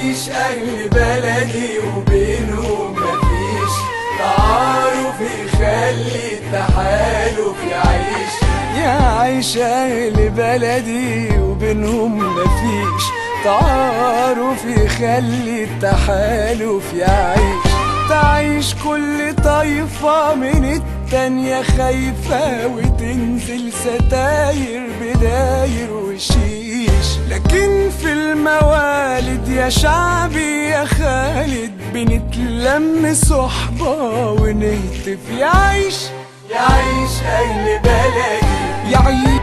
يعيش أهل بلدي وبينهم مفيش تعارف يخلي التحالف يعيش. يعيش أهل بلدي وبينهم مفيش تعارف يخلي التحالف يعيش. تعيش كل طايفة من التانية خايفة وتنزل ستاير بداير وشيش. لكن في الموالد يا شعبي يا خالد بنتلم صحبة ونهتف يعيش. يعيش أهل بلدي يعيش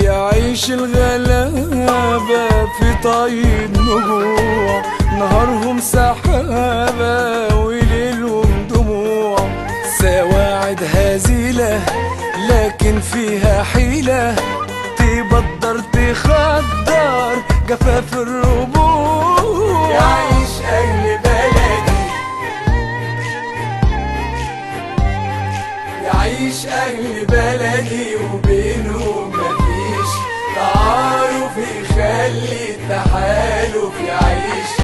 يعيش الغلابة في طيب نجوع نهارهم سحابة وليلهم دموع. سواعد هزيلة لكن فيها حيلة تبدر تخدر جفاف الربوع. يعيش أهل بلدي يعيش أهل بلدي وبينهم مفيش تعارف يخلي